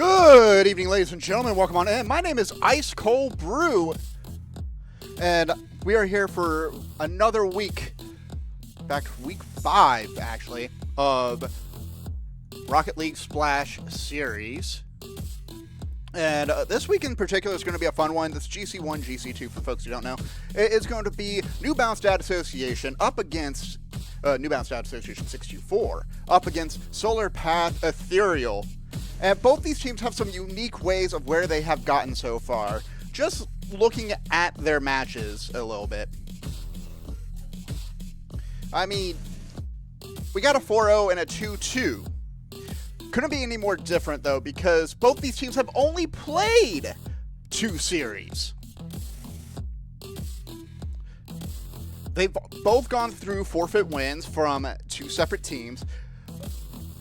Good evening, ladies and gentlemen. Welcome on in. My name is Ice Cold Brew, and we are here for another week, back to week 5, actually, of Rocket League Splash Series. And this week in particular is going to be a fun one. This GC1-GC2, for folks who don't know. It's going to be New Balance Data Association up against New Balance Data Association 624 up against Solar Path Ethereal. And both these teams have some unique ways of where they have gotten so far. Just looking at their matches a little bit. I mean, we got a 4-0 and a 2-2. Couldn't be any more different, though, because both these teams have only played 2 series. They've both gone through forfeit wins from 2 separate teams.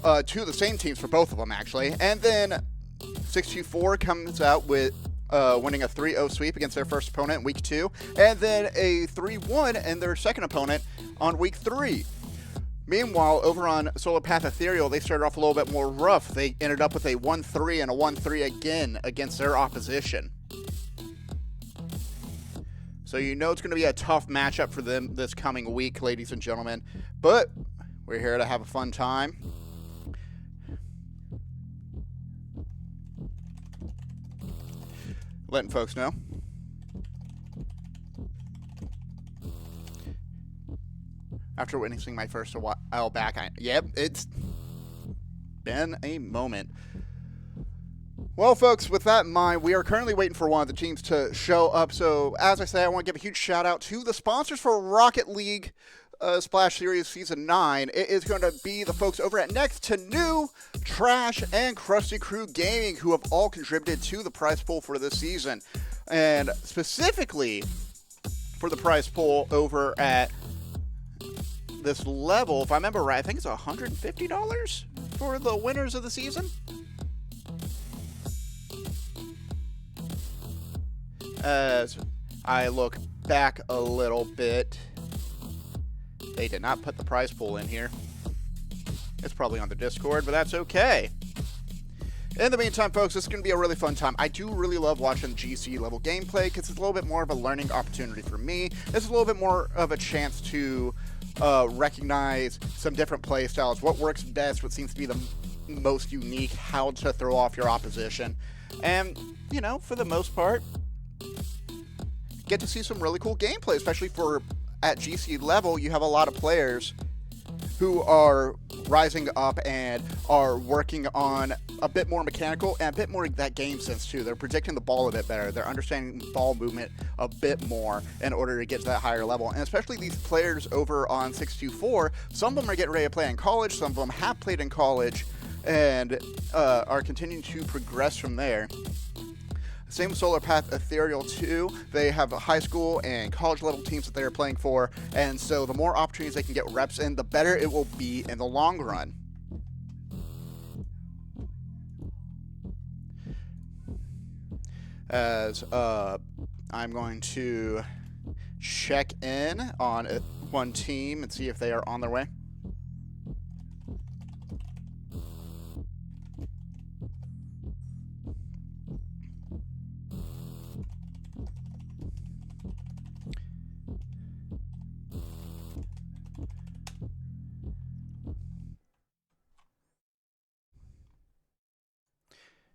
2 of the same teams for both of them, actually. And then 624 comes out with winning a 3-0 sweep against their first opponent in week 2. And then a 3-1 in their second opponent on week 3. Meanwhile, over on Solar Path Ethereal, they started off a little bit more rough. They ended up with a 1-3 and a 1-3 again against their opposition. So you know it's going to be a tough matchup for them this coming week, ladies and gentlemen. But we're here to have a fun time. Letting folks know. After witnessing my first a while back, it's been a moment. Well, folks, with that in mind, we are currently waiting for one of the teams to show up. So, as I say, I want to give a huge shout out to the sponsors for Rocket League Splash Series Season 9. It is going to be the folks over at Next to New, Trash, and Krusty Crew Gaming, who have all contributed to the prize pool for this season. And specifically for the prize pool over at this level, if I remember right, I think it's $150 for the winners of the season. As I look back a little bit, they did not put the prize pool in here. It's probably on the Discord, but that's okay. In the meantime, folks, this is going to be a really fun time. I do really love watching GC level gameplay because it's a little bit more of a learning opportunity for me. This is a little bit more of a chance to recognize some different play styles, what works best, what seems to be the most unique, how to throw off your opposition. And, you know, for the most part, get to see some really cool gameplay, especially for at GC level. You have a lot of players who are rising up and are working on a bit more mechanical and a bit more that game sense too. They're predicting the ball a bit better. They're understanding ball movement a bit more in order to get to that higher level. And especially these players over on 624, some of them are getting ready to play in college, some of them have played in college and are continuing to progress from there. Same with Solar Path Ethereal too. They have high school and college level teams that they're playing for, and so the more opportunities they can get reps in, the better it will be in the long run. As I'm going to check in on one team and see if they are on their way.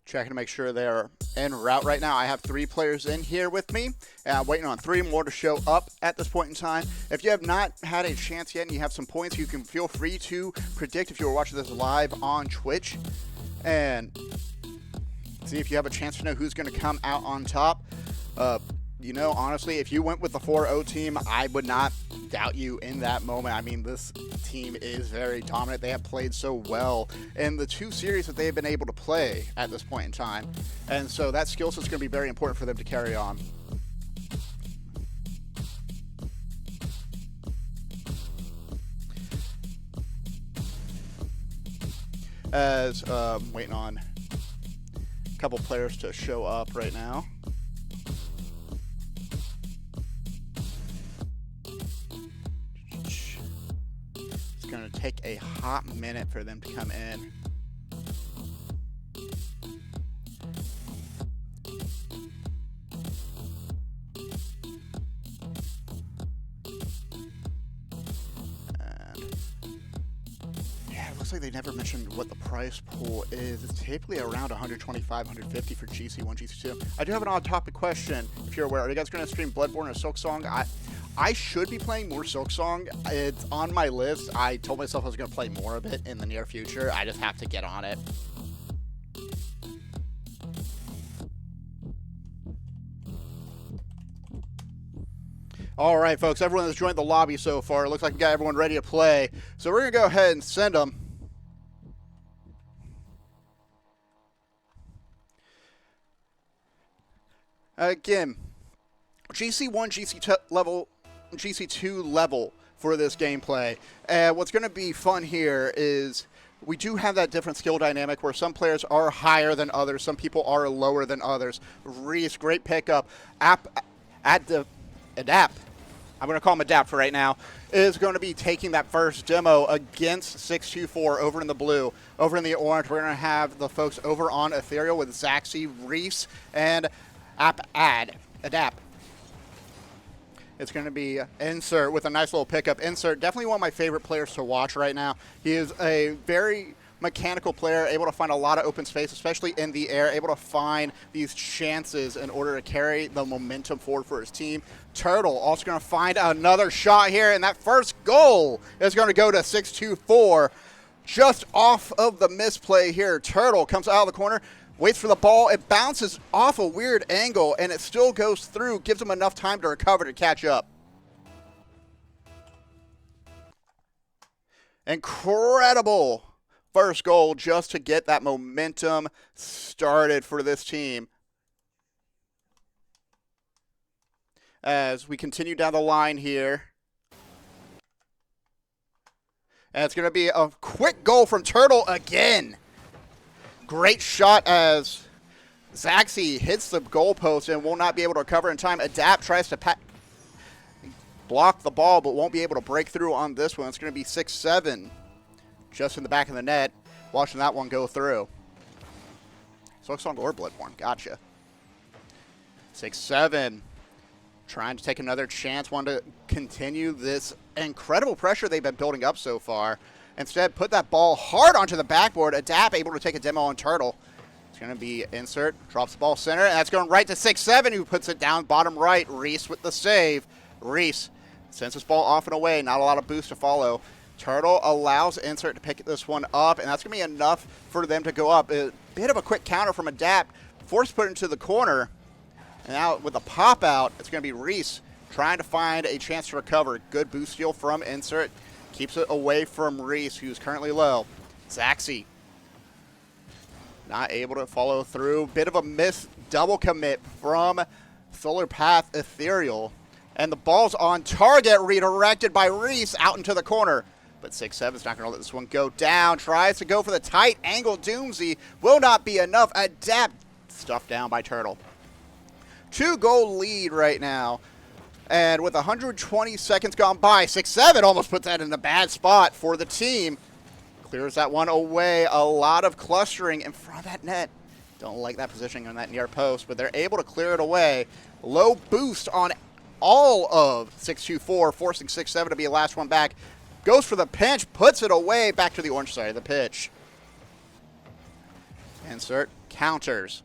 Checking to make sure they're en route right now. I have 3 players in here with me, and I'm waiting on 3 more to show up at this point in time. If you have not had a chance yet and you have some points, you can feel free to predict if you were watching this live on Twitch and see if you have a chance to know who's going to come out on top. You know, honestly, if you went with the 4-0 team, I would not doubt you in that moment. I mean, this team is very dominant. They have played so well in the 2 series that they have been able to play at this point in time. And so that skill set is going to be very important for them to carry on. As waiting on a couple players to show up right now. Going to take a hot minute for them to come in. looks like they never mentioned what the prize pool is. It's typically around 125, 150 for GC1, GC2. I do have an odd-topic question, if you're aware. Are you guys going to stream Bloodborne or Silksong? I should be playing more Silksong. It's on my list. I told myself I was going to play more of it in the near future. I just have to get on it. All right, folks, everyone that's joined the lobby so far, it looks like we got everyone ready to play. So we're going to go ahead and send them. Again, GC1, GC2 level for this gameplay. What's going to be fun here is we do have that different skill dynamic where some players are higher than others, some people are lower than others. Reese, great pickup. Adapt. I'm going to call him Adapt for right now, is going to be taking that first demo against 624 over in the blue. Over in the orange, we're going to have the folks over on Ethereal with Zaxi, Reese, and Adapt. It's going to be Insert with a nice little pickup. Insert, definitely one of my favorite players to watch right now. He is a very mechanical player, able to find a lot of open space, especially in the air, able to find these chances in order to carry the momentum forward for his team. Turtle also going to find another shot here, and that first goal is going to go to 624. Just off of the misplay here, Turtle comes out of the corner, waits for the ball, it bounces off a weird angle, and it still goes through, gives him enough time to recover to catch up. Incredible first goal just to get that momentum started for this team. As we continue down the line here. And it's going to be a quick goal from Turtle again. Great shot as Zaxi hits the goalpost and will not be able to recover in time. Adapt tries to block the ball but won't be able to break through on this one. It's going to be 6-7. Just in the back of the net, watching that one go through. Silksong or Bloodborne, gotcha. 6-7, trying to take another chance, want to continue this incredible pressure they've been building up so far. Instead, put that ball hard onto the backboard. Adapt able to take a demo on Turtle. It's going to be Insert, drops the ball center, and that's going right to 6-7, who puts it down bottom right. Reese with the save. Reese sends this ball off and away, not a lot of boost to follow. Turtle allows Insert to pick this one up, and that's going to be enough for them to go up. A bit of a quick counter from Adapt, forced put into the corner. And now with a pop out, it's going to be Reese trying to find a chance to recover. Good boost steal from Insert. Keeps it away from Reese, who's currently low. Zaxi not able to follow through. Bit of a miss double commit from Solar Path Ethereal. And the ball's on target, redirected by Reese out into the corner. But 6-7 is not going to let this one go down. Tries to go for the tight angle. Doomsy will not be enough. Adapt stuffed down by Turtle. 2-goal lead right now. And with 120 seconds gone by, 6-7 almost puts that in a bad spot for the team. Clears that one away. A lot of clustering in front of that net. Don't like that positioning on that near post, but they're able to clear it away. Low boost on all of 624, forcing 6-7 to be the last one back. Goes for the pinch, puts it away, back to the orange side of the pitch. Insert, counters.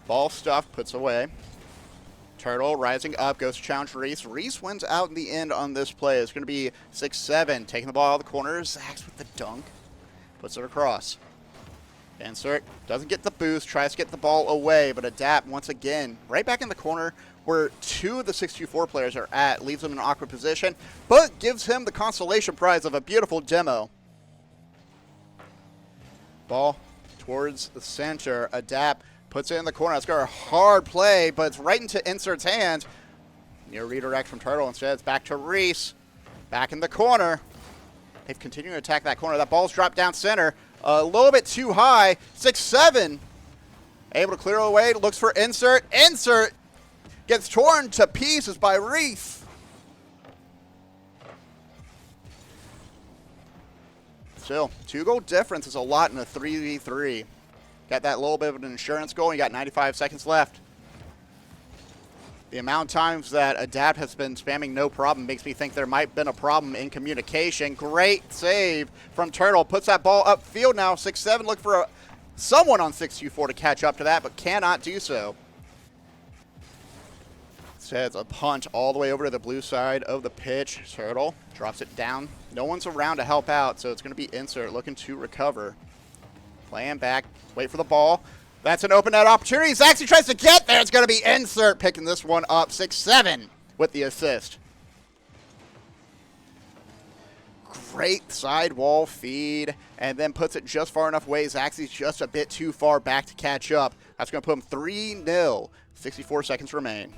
Ball stuff, puts away. Turtle rising up, goes to challenge Reese. Reese wins out in the end on this play. It's going to be 6-7, taking the ball out of the corner. Zax with the dunk, puts it across. Insert, doesn't get the boost, tries to get the ball away, but Adapt once again, right back in the corner where two of the 624 players are at, leaves him in an awkward position, but gives him the consolation prize of a beautiful demo. Ball towards the center. Adapt puts it in the corner. It's got a hard play, but it's right into Insert's hands. Near redirect from Turtle. Instead, it's back to Reese. Back in the corner. They've continued to attack that corner. That ball's dropped down center. A little bit too high. 6-7. Able to clear away. Looks for Insert. Insert gets torn to pieces by Reese. Still, 2-goal difference is a lot in a 3v3. Got that little bit of an insurance goal. You got 95 seconds left. The amount of times that Adapt has been spamming no problem makes me think there might have been a problem in communication. Great save from Turtle. Puts that ball upfield now. 6-7. Look for someone on 6-2-4 to catch up to that, but cannot do so. Sends a punch all the way over to the blue side of the pitch. Turtle drops it down. No one's around to help out, so it's going to be Insert looking to recover. Playing back. Wait for the ball. That's an open net opportunity. Zaxi tries to get there. It's going to be Insert picking this one up. 6-7 with the assist. Great sidewall feed, and then puts it just far enough away. Zaxi's just a bit too far back to catch up. That's going to put him 3-0. 64 seconds remain.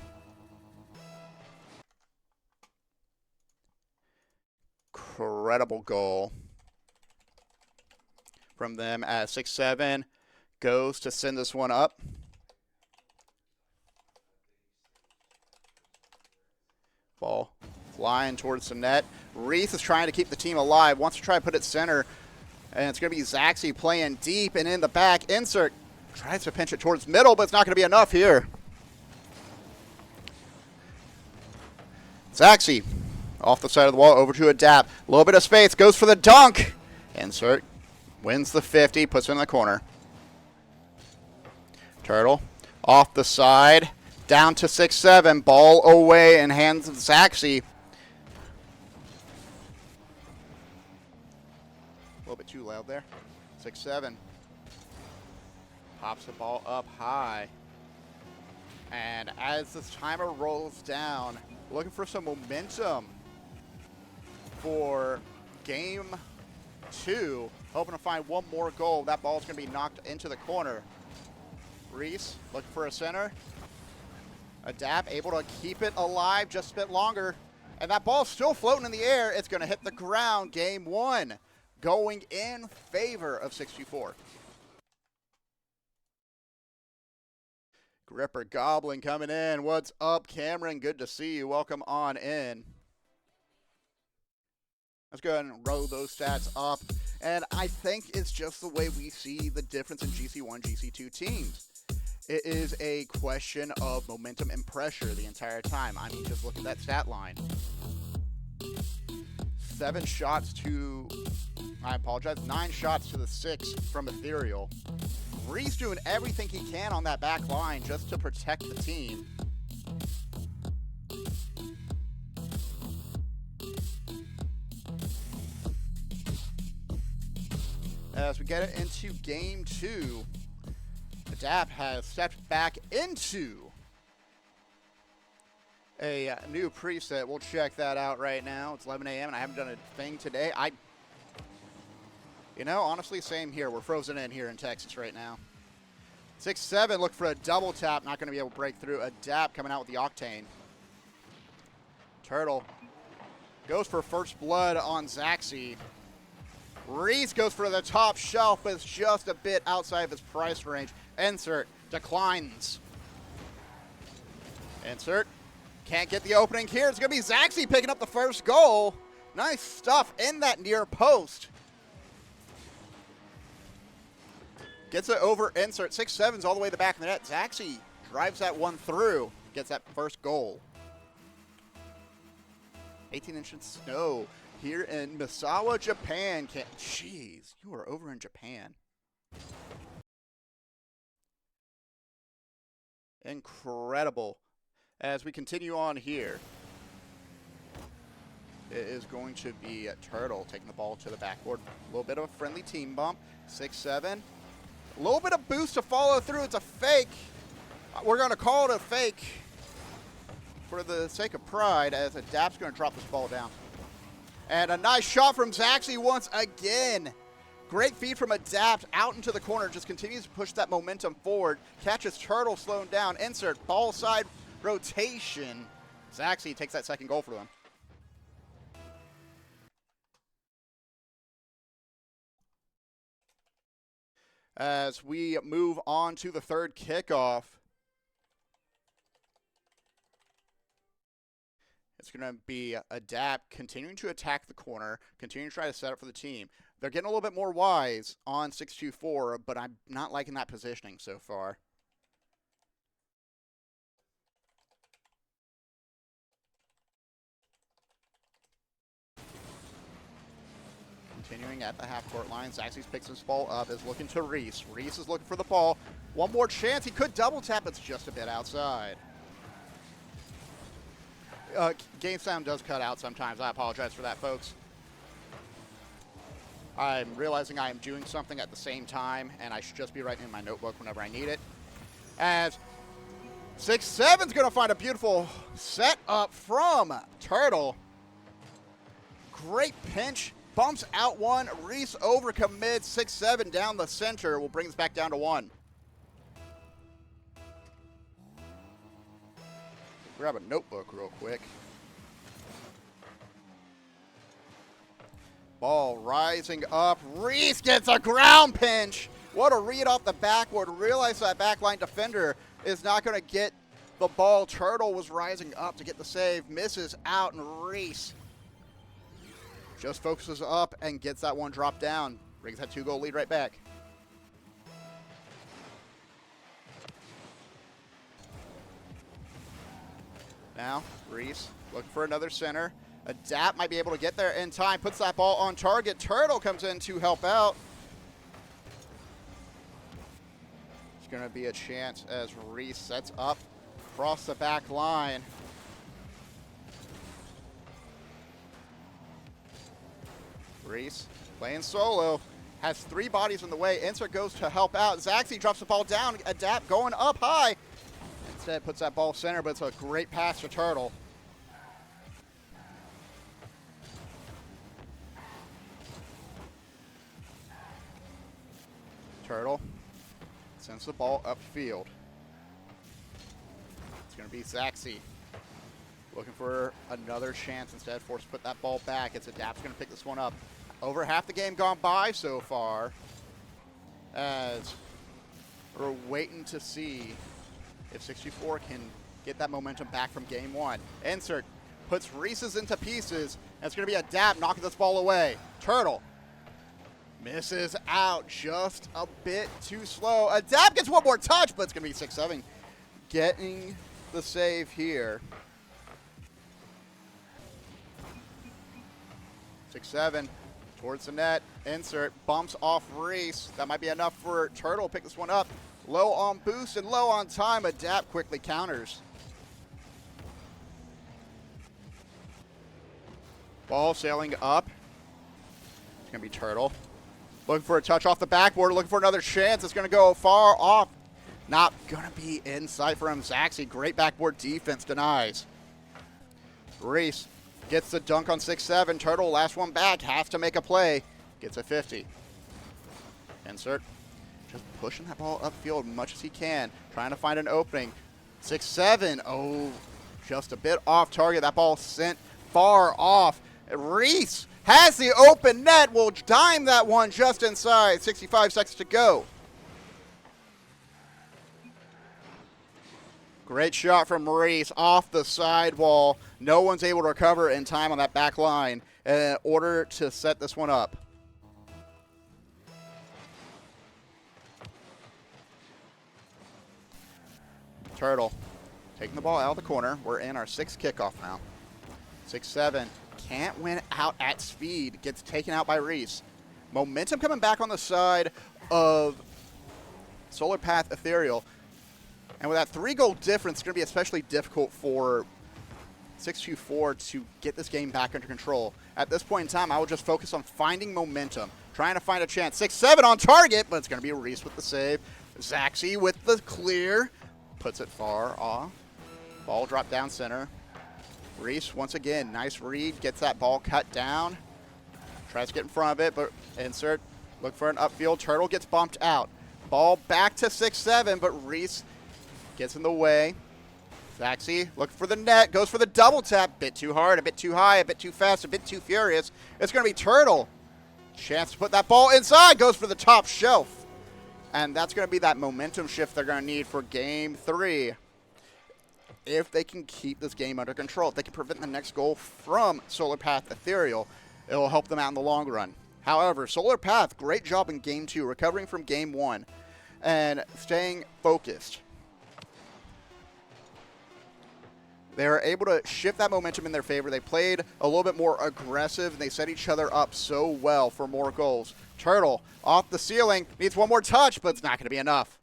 Incredible goal from them at 6-7. Goes to send this one up. Ball flying towards the net. Reese is trying to keep the team alive. Wants to try to put it center. And it's going to be Zaxi playing deep and in the back. Insert tries to pinch it towards middle, but it's not going to be enough here. Zaxi off the side of the wall over to Adapt. A little bit of space. Goes for the dunk. Insert wins the 50. Puts it in the corner. Turtle off the side, down to 6-7, ball away in hands of Zaxi. A little bit too loud there. 6-7. Pops the ball up high. And as this timer rolls down, looking for some momentum for game 2. Hoping to find one more goal. That ball's going to be knocked into the corner. Reese looking for a center. Adapt able to keep it alive just a bit longer. And that ball's still floating in the air. It's going to hit the ground. Game 1 going in favor of 6-2-4. Gripper Goblin coming in. What's up, Cameron? Good to see you. Welcome on in. Let's go ahead and roll those stats up. And I think it's just the way we see the difference in GC1, GC2 teams. It is a question of momentum and pressure the entire time. I mean, just look at that stat line. 9 shots to the 6 from Ethereal. Reese doing everything he can on that back line just to protect the team. As we get it into game 2, Adapt has stepped back into a new preset. We'll check that out right now. It's 11 a.m. and I haven't done a thing today. Honestly, same here. We're frozen in here in Texas right now. 6-7, look for a double tap. Not going to be able to break through. Adapt coming out with the Octane. Turtle goes for first blood on Zaxi. Reese goes for the top shelf, but it's just a bit outside of his price range. Insert declines. Insert can't get the opening here. It's going to be Zaxi picking up the first goal. Nice stuff in that near post. Gets it over Insert. 6-7's all the way to the back of the net. Zaxi drives that one through. Gets that first goal. 18-inch snow here in Misawa, Japan. Jeez, you are over in Japan. Incredible. As we continue on here, it is going to be Turtle taking the ball to the backboard. A little bit of a friendly team bump. 6-7. A little bit of boost to follow through. It's a fake. We're going to call it a fake for the sake of pride, as Adapt's going to drop this ball down. And a nice shot from Zaxi once again. Great feed from Adapt out into the corner. Just continues to push that momentum forward. Catches Turtle slowing down. Insert ball side rotation. Zaxi takes that second goal for them. As we move on to the third kickoff, it's going to be Adapt continuing to attack the corner, continuing to try to set up for the team. They're getting a little bit more wise on 6-2-4, but I'm not liking that positioning so far. Continuing at the half-court line, Zaxby's picks his ball up, is looking to Reese. Reese is looking for the ball. One more chance, he could double tap, it's just a bit outside. Game sound does cut out sometimes, I apologize for that, folks. I'm realizing I am doing something at the same time, and I should just be writing in my notebook whenever I need it. As 6-7's gonna find a beautiful set up from Turtle. Great pinch. Bumps out one. Reese overcommits. 6-7 down the center will bring us back down to 1. Grab a notebook real quick. Ball rising up. Reese gets a ground pinch. What a read off the backboard. Realize that backline defender is not going to get the ball. Turtle was rising up to get the save. Misses out, and Reese just focuses up and gets that one dropped down. Brings that 2-goal lead right back. Now, Reese looking for another center. Adapt might be able to get there in time. Puts that ball on target. Turtle comes in to help out. It's going to be a chance as Reese sets up across the back line. Reese playing solo, has 3 bodies in the way. Insert goes to help out. Zaxby drops the ball down. Adapt going up high. Instead puts that ball center, but it's a great pass to Turtle. Turtle sends the ball upfield. It's going to be Zaxby looking for another chance. Instead, forced to put that ball back. It's Adapt's going to pick this one up. Over half the game gone by so far, as we're waiting to see if 64 can get that momentum back from game 1. Insert puts Reese's into pieces, and it's going to be Adapt knocking this ball away. Turtle misses out just a bit too slow. Adapt gets one more touch, but it's going to be 6-7 getting the save here. 6-7 towards the net. Insert bumps off Reese. That might be enough for Turtle. Pick this one up. Low on boost and low on time. Adapt quickly counters. Ball sailing up. It's going to be Turtle. Looking for a touch off the backboard. Looking for another chance. It's going to go far off. Not going to be in sight for him. Zaxby, great backboard defense, denies. Reese gets the dunk on 6-7. Turtle, last one back, has to make a play. Gets a 50. Insert. Just pushing that ball upfield as much as he can. Trying to find an opening. 6-7. Oh, just a bit off target. That ball sent far off. Reese has the open net. Will dime that one just inside. 65 seconds to go. Great shot from Reese off the sidewall. No one's able to recover in time on that back line in order to set this one up. Turtle taking the ball out of the corner. We're in our 6th kickoff now. 6-7 can't win out at speed. Gets taken out by Reese. Momentum coming back on the side of Solar Path Ethereal. And with that 3-goal difference, it's going to be especially difficult for 624 to get this game back under control. At this point in time, I will just focus on finding momentum, trying to find a chance. 6-7 on target, but it's going to be Reese with the save. Zaxby with the clear. Puts it far off. Ball dropped down center. Reese, once again, nice read. Gets that ball cut down. Tries to get in front of it, but insert. Look for an upfield. Turtle gets bumped out. Ball back to 6-7, but Reese gets in the way. Zaxby looking for the net. Goes for the double tap. Bit too hard, a bit too high, a bit too fast, a bit too furious. It's going to be Turtle. Chance to put that ball inside. Goes for the top shelf. And that's going to be that momentum shift they're going to need for Game 3. If they can keep this game under control, if they can prevent the next goal from Solar Path Ethereal, it will help them out in the long run. However, Solar Path, great job in Game 2, recovering from Game 1 and staying focused. They were able to shift that momentum in their favor. They played a little bit more aggressive, and they set each other up so well for more goals. Turtle off the ceiling, needs one more touch, but it's not going to be enough.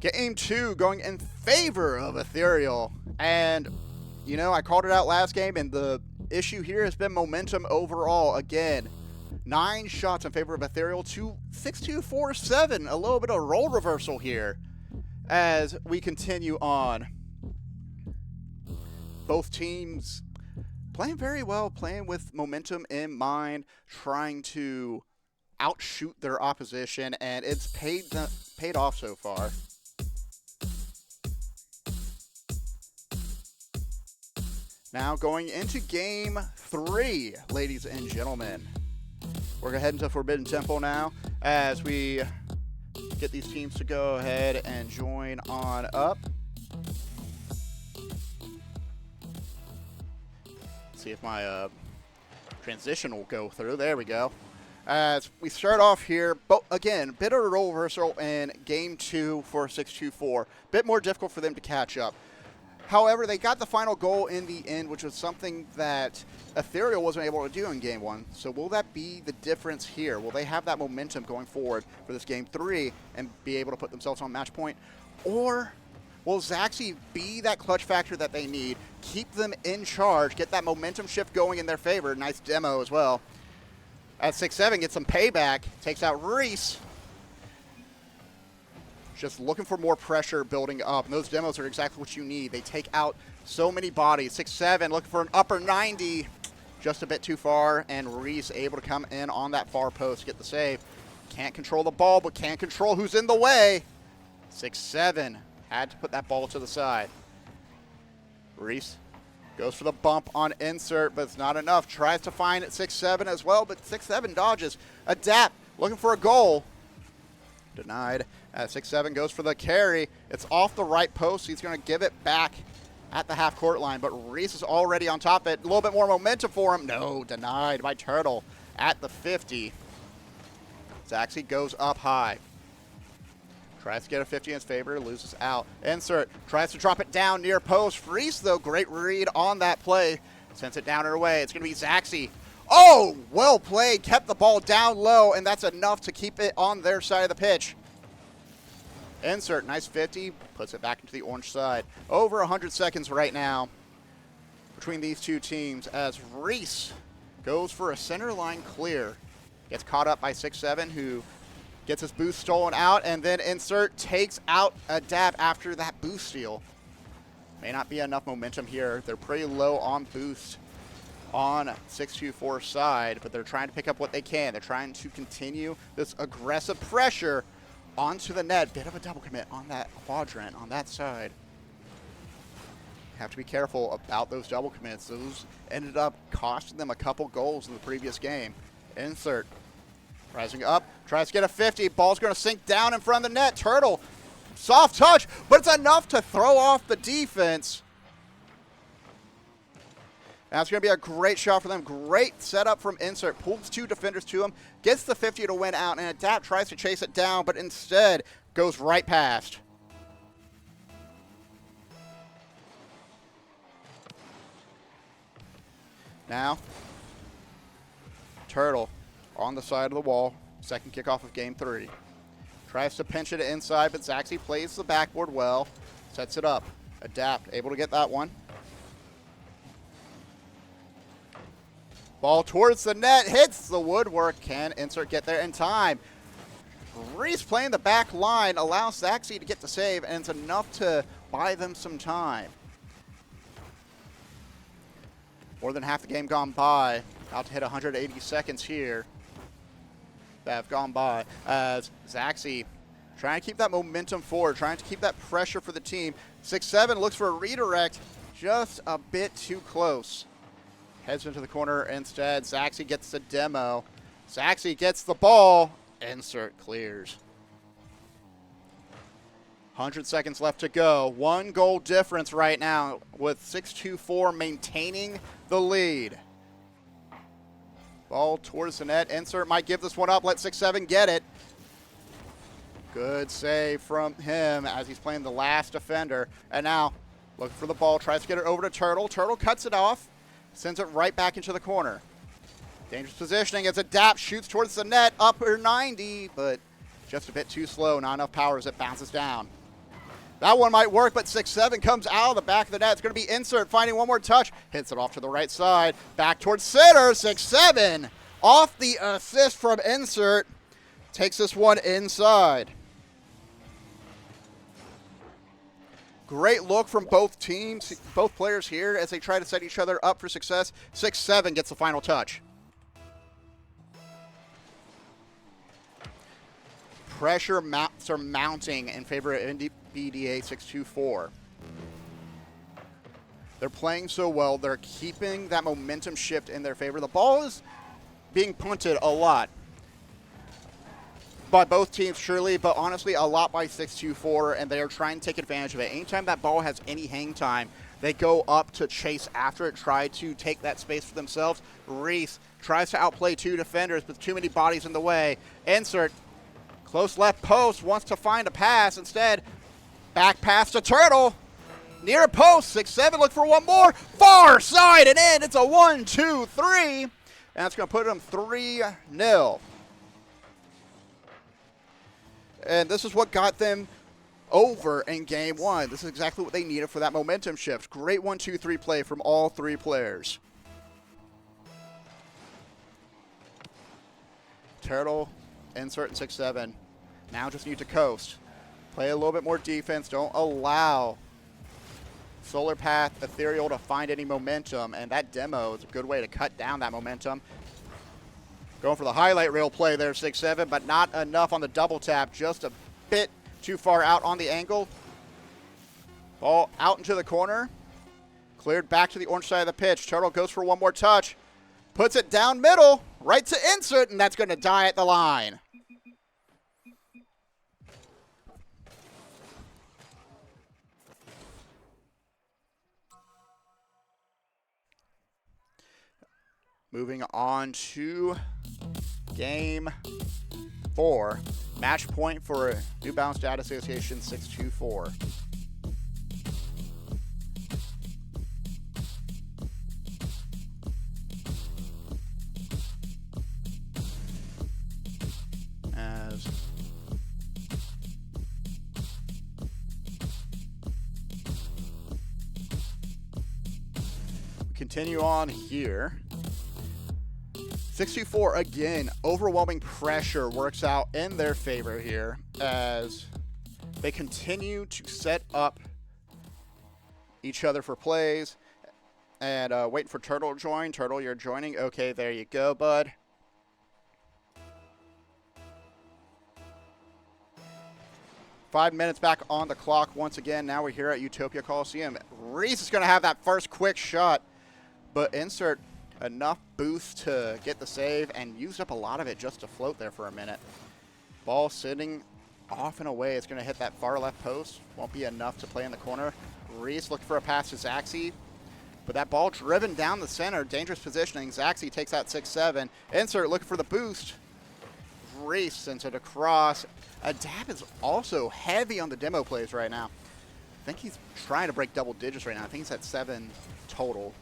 Game 2 going in favor of Ethereal. And, you know, I called it out last game, and the issue here has been momentum overall. Again, 9 shots in favor of Ethereal to 6-2-4-7. A little bit of role reversal here as we continue on. Both teams playing very well, playing with momentum in mind, trying to outshoot their opposition, and it's paid off so far. Now going into game 3, ladies and gentlemen. We're going to head into Forbidden Temple now as we get these teams to go ahead and join on up. See if my transition will go through. There we go. As we start off here, but again, bit of a role reversal in game 2 for 6-2-4. Bit more difficult for them to catch up. However, they got the final goal in the end, which was something that Ethereal wasn't able to do in Game 1. So will that be the difference here? Will they have that momentum going forward for this Game 3 and be able to put themselves on match point? Or will Zaxi be that clutch factor that they need, keep them in charge, get that momentum shift going in their favor? Nice demo as well. At 6-7, gets some payback, takes out Reese. Just looking for more pressure building up, and those demos are exactly what you need. They take out so many bodies. 6-7, looking for an upper 90, just a bit too far, and Reese able to come in on that far post, get the save. Can't control the ball, but can't control who's in the way. 6-7, had to put that ball to the side. Reese goes for the bump on insert, but it's not enough. Tries to find 6-7 as well, but 6-7 dodges. Adapt, looking for a goal. Denied. 6-7 goes for the carry. It's off the right post. He's going to give it back at the half-court line, but Reese is already on top of it. A little bit more momentum for him. No, denied by Turtle at the 50. Zaxi goes up high. Tries to get a 50 in his favor, loses out. Insert, tries to drop it down near post. Reese, though, great read on that play. Sends it down and away. It's going to be Zaxi. Oh, well played. Kept the ball down low, and that's enough to keep it on their side of the pitch. Insert, nice 50, puts it back into the orange side. Over 100 seconds right now between these two teams as Reese goes for a center line clear. Gets caught up by 6-7, who gets his boost stolen out, and then Insert takes out Adapt after that boost steal. May not be enough momentum here. They're pretty low on boost on 6-2-4 side, but they're trying to pick up what they can. They're trying to continue this aggressive pressure onto the net. Bit of a double commit on that quadrant on that side. Have to be careful about those double commits. Those ended up costing them a couple goals in the previous game. Insert, rising up, tries to get a 50. Ball's going to sink down in front of the net. Turtle, soft touch, but it's enough to throw off the defense. That's going to be a great shot for them. Great setup from Insert. Pulls 2 defenders to him. Gets the 50 to win out. And Adapt tries to chase it down, but instead goes right past. Now, Turtle on the side of the wall. Second kickoff of Game 3. Tries to pinch it inside, but Zaxi plays the backboard well. Sets it up. Adapt, able to get that one. Ball towards the net, hits the woodwork. Can Insert get there in time? Reese playing the back line allows Zaxi to get the save, and it's enough to buy them some time. More than half the game gone by. About to hit 180 seconds here that have gone by as Zaxi trying to keep that momentum forward, trying to keep that pressure for the team. 6-7 looks for a redirect, just a bit too close. Heads into the corner instead. Zaxi gets the demo. Zaxi gets the ball. Insert clears. 100 seconds left to go. 1 goal difference right now with 6-2-4 maintaining the lead. Ball towards the net. Insert might give this one up. Let 6-7 get it. Good save from him as he's playing the last defender. And now, looking for the ball, tries to get it over to Turtle. Turtle cuts it off, sends it right back into the corner. Dangerous positioning as Adapt shoots towards the net, upper 90, but just a bit too slow. Not enough power as it bounces down. That one might work, but 6-7 comes out of the back of the net. It's going to be Insert, finding one more touch. Hits it off to the right side. Back towards center. 6-7 off the assist from Insert. Takes this one inside. Great look from both teams, both players here as they try to set each other up for success. 6-7 gets the final touch. Pressure mounts are mounting in favor of BDA 624. They're playing so well. They're keeping that momentum shift in their favor. The ball is being punted a lot by both teams, surely, but honestly, a lot by 624, and they are trying to take advantage of it. Anytime that ball has any hang time, they go up to chase after it, try to take that space for themselves. Reese tries to outplay two defenders, but too many bodies in the way. Insert, close left post, wants to find a pass. Instead, back pass to Turtle. Near a post, 6-7, look for one more. Far side and in. It's a 1-2-3, and that's going to put them 3-0. And this is what got them over in game one. This is exactly what they needed for that momentum shift. Great 1-2-3 play from all three players. Turtle, Insert, and 6-7. Now just need to coast. Play a little bit more defense. Don't allow Solar Path, Ethereal to find any momentum. And that demo is a good way to cut down that momentum. Going for the highlight reel play there, 6-7, but not enough on the double tap. Just a bit too far out on the angle. Ball out into the corner. Cleared back to the orange side of the pitch. Turtle goes for one more touch. Puts it down middle, right to Insert, and that's going to die at the line. Moving on to game 4. Match point for New Balance Data Association 624. As we continue on here. 624, again, overwhelming pressure works out in their favor here as they continue to set up each other for plays. And waiting for Turtle to join. Turtle, you're joining. Okay, there you go, bud. Five minutes back on the clock once again. Now we're here at Utopia Coliseum. Reese is going to have that first quick shot, but Insert enough boost to get the save and used up a lot of it just to float there for a minute. Ball sitting off and away. It's going to hit that far left post. Won't be enough to play in the corner. Reese looking for a pass to Zaxi, but that ball driven down the center. Dangerous positioning. Zaxi takes out 6-7. Insert looking for the boost. Reese sends it across. Adapt is also heavy on the demo plays right now. I think he's trying to break double digits right now. I think he's at 7 total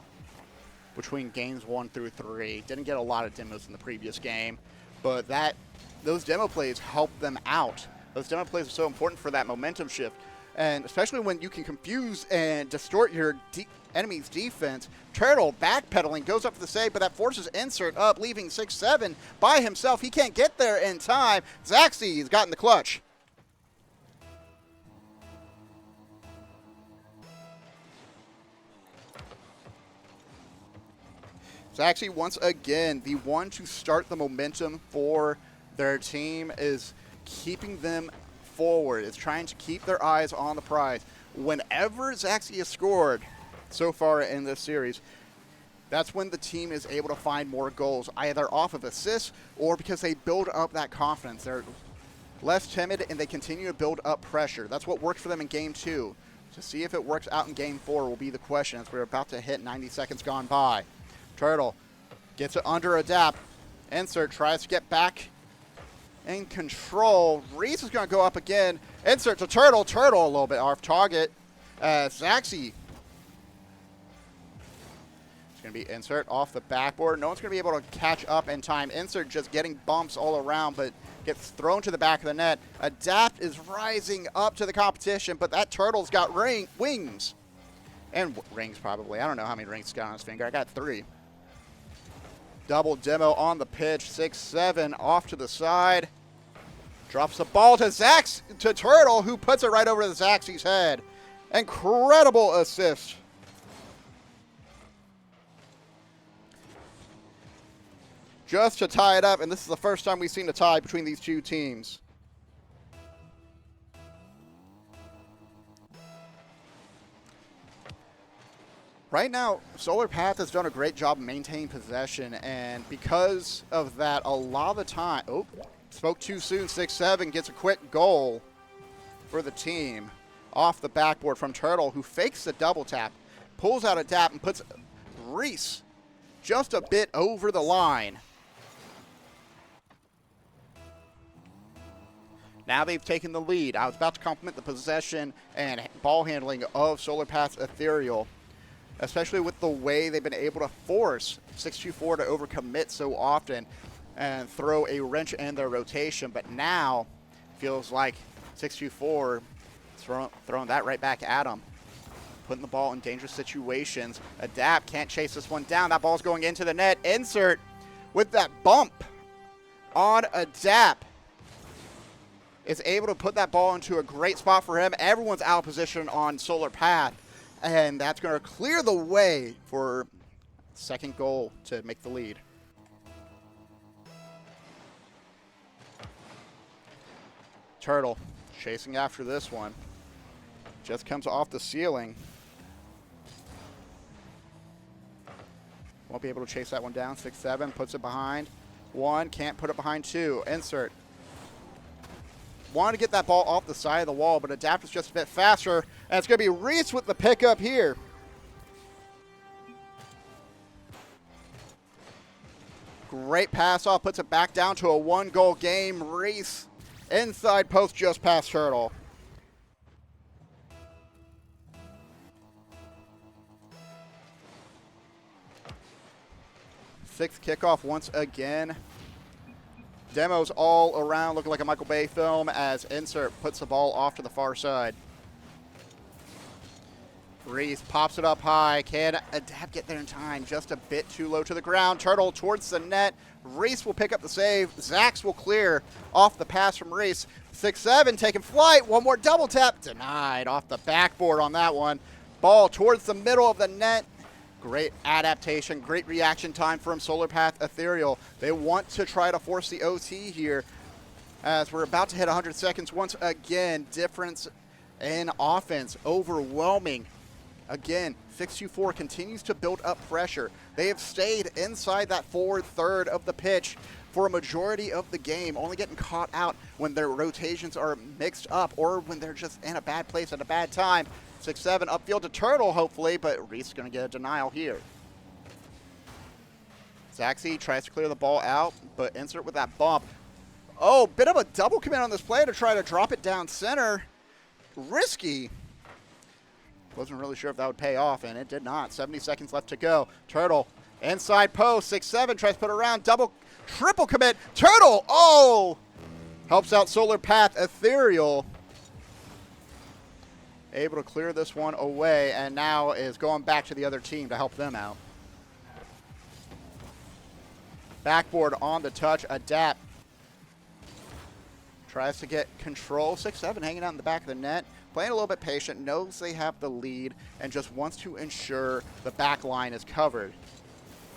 between games 1 through 3. Didn't get a lot of demos in the previous game, but those demo plays help them out. Those demo plays are so important for that momentum shift, and especially when you can confuse and distort your enemy's defense. Turtle backpedaling, goes up for the save, but that forces Insert up, leaving 6-7 by himself. He can't get there in time. Zaxi's gotten the clutch. Zaxi, once again, the one to start the momentum for their team, is keeping them forward. Is trying to keep their eyes on the prize. Whenever Zaxi has scored so far in this series, that's when the team is able to find more goals, either off of assists or because they build up that confidence. They're less timid and they continue to build up pressure. That's what worked for them in game 2. To see if it works out in game 4 will be the question, as we're about to hit 90 seconds gone by. Turtle gets it under Adapt. Insert tries to get back in control. Reese is going to go up again. Insert to Turtle. Turtle a little bit off target. Zaxi. It's going to be Insert off the backboard. No one's going to be able to catch up in time. Insert just getting bumps all around, but gets thrown to the back of the net. Adapt is rising up to the competition, but that Turtle's got wings. And rings, probably. I don't know how many rings he's got on his finger. I got 3. Double demo on the pitch. 6-7 off to the side. Drops the ball to Turtle, who puts it right over the Zaxi's head. Incredible assist. Just to tie it up, and this is the first time we've seen a tie between these two teams. Right now, Solar Path has done a great job maintaining possession, and because of that, a lot of the time... Oh, spoke too soon. 6-7 gets a quick goal for the team. Off the backboard from Turtle, who fakes the double tap, pulls out a tap, and puts Reese just a bit over the line. Now they've taken the lead. I was about to compliment the possession and ball handling of Solar Path's Ethereal, especially with the way they've been able to force 624 to overcommit so often and throw a wrench in their rotation. But now feels like 624 throwing that right back at them, putting the ball in dangerous situations. Adapt can't chase this one down. That ball's going into the net. Insert with that bump on Adapt is able to put that ball into a great spot for him. Everyone's out of position on Solar Path, and that's going to clear the way for second goal to make the lead. Turtle chasing after this one. Just comes off the ceiling. Won't be able to chase that one down. 6-7 puts it behind 1. Can't put it behind 2. Insert. Wanted to get that ball off the side of the wall, but Adapt is just a bit faster, and it's going to be Reese with the pickup here. Great pass off, puts it back down to a 1-goal game. Reese inside post just past Turtle. Sixth kickoff once again. Demos all around, looking like a Michael Bay film as Insert puts the ball off to the far side. Reese pops it up high. Can Adapt get there in time? Just a bit too low to the ground. Turtle towards the net. Reese will pick up the save. Zax will clear off the pass from Reese. 6-7 taking flight. One more double tap. Denied off the backboard on that one. Ball towards the middle of the net. Great adaptation, great reaction time from Solar Path Ethereal. They want to try to force the OT here as we're about to hit 100 seconds once again. Difference in offense, overwhelming. Again, 624 continues to build up pressure. They have stayed inside that forward third of the pitch for a majority of the game, only getting caught out when their rotations are mixed up or when they're just in a bad place at a bad time. 6-7 upfield to Turtle, hopefully, but Reese is going to get a denial here. Zaxi tries to clear the ball out, but Insert with that bump. Oh, bit of a double commit on this play to try to drop it down center. Risky. Wasn't really sure if that would pay off, and it did not. 70 seconds left to go. Turtle, inside post. 6-7 tries to put it around. Triple commit. Turtle, oh! Helps out Solar Path Ethereal. Able to clear this one away, and now is going back to the other team to help them out. Backboard on the touch. Adapt. Tries to get control. 6-7 hanging out in the back of the net. Playing a little bit patient. Knows they have the lead and just wants to ensure the back line is covered.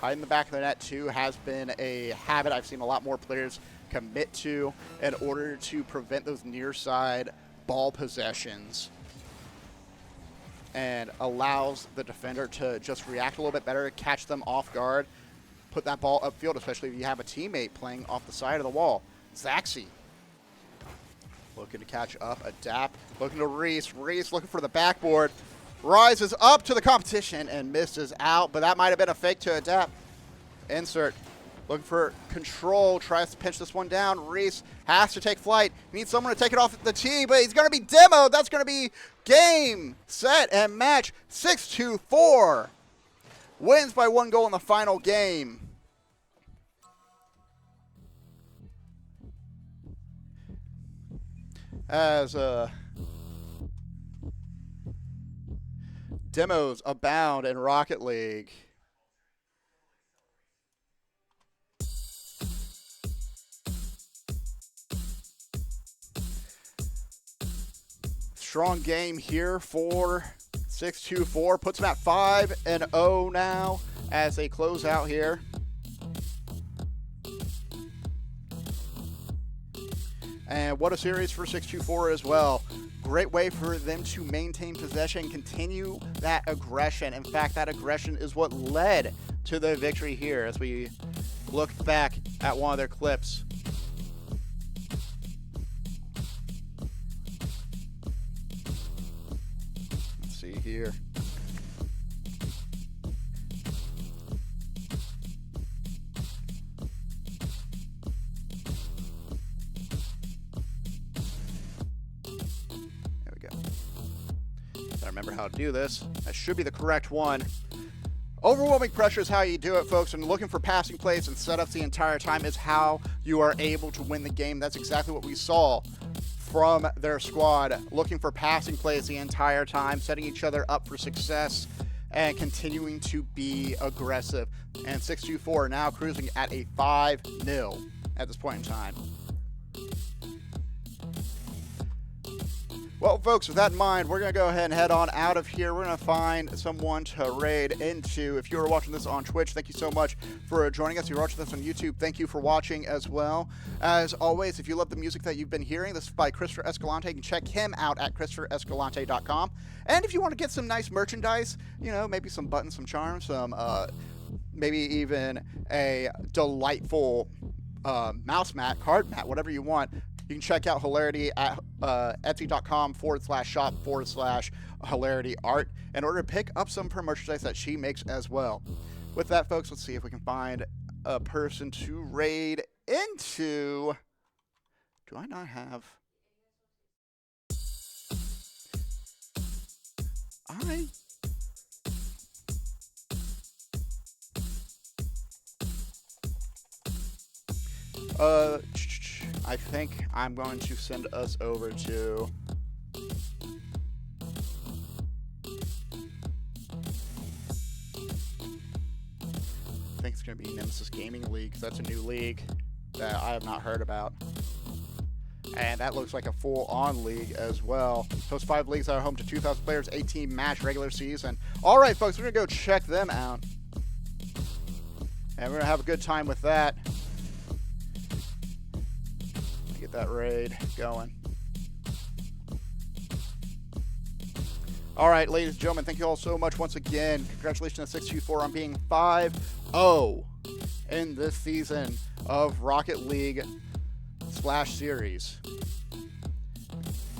Hiding the back of the net, too, has been a habit I've seen a lot more players commit to in order to prevent those near side ball possessions, and allows the defender to just react a little bit better, catch them off guard, put that ball upfield, especially if you have a teammate playing off the side of the wall. Zaxi looking to catch up. Adapt, looking to Reese. Reese looking for the backboard. Rises up to the competition and misses out, but that might have been a fake to Adapt. Insert looking for control, tries to pinch this one down. Reese has to take flight. Needs someone to take it off the tee, but he's going to be demoed. That's going to be game, set, and match. 6-2-4. Wins by 1 goal in the final game. As demos abound in Rocket League. Strong game here for 6-2-4. Puts them at 5-0 now as they close out here. And what a series for 6-2-4 as well. Great way for them to maintain possession, continue that aggression. In fact, that aggression is what led to their victory here as we look back at one of their clips. Let's see here. Remember how to do this. That should be the correct one. Overwhelming pressure is how you do it, folks, and looking for passing plays and setups the entire time is how you are able to win the game. That's exactly what we saw from their squad. Looking for passing plays the entire time, setting each other up for success, and continuing to be aggressive. And 6-2-4 now cruising at a 5-0 at this point in time. Well, folks, with that in mind, we're going to go ahead and head on out of here. We're going to find someone to raid into. If you are watching this on Twitch, thank you so much for joining us. If you're watching this on YouTube, thank you for watching as well. As always, if you love the music that you've been hearing, this is by Christopher Escalante. You can check him out at ChristopherEscalante.com. And if you want to get some nice merchandise, you know, maybe some buttons, some charms, some maybe even a delightful mouse mat, card mat, whatever you want, you can check out Hilarity at Etsy.com/shop/Hilarity Art in order to pick up some of her merchandise that she makes as well. With that, folks, let's see if we can find a person to raid into. Do I not have? I think I'm going to send us over to I think it's going to be Nemesis Gaming League, because that's a new league that I have not heard about. And that looks like a full-on league as well. Hosts 5 leagues that are home to 2,000 players, 18 match regular season. All right, folks, we're going to go check them out. And we're going to have a good time with that. Get that raid going. All right, ladies and gentlemen, thank you all so much once again. Congratulations to 6-2-4 on being 5-0 in this season of Rocket League Splash Series. All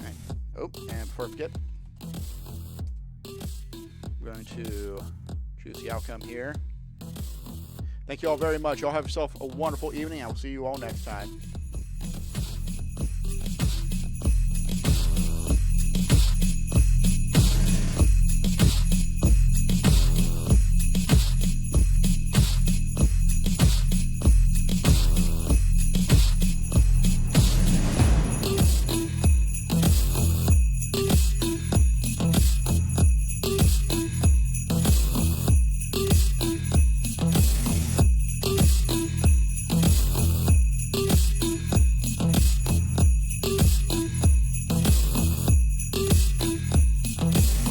right. Oh, and before I forget, I'm going to choose the outcome here. Thank you all very much. Y'all have yourself a wonderful evening. I will see you all next time.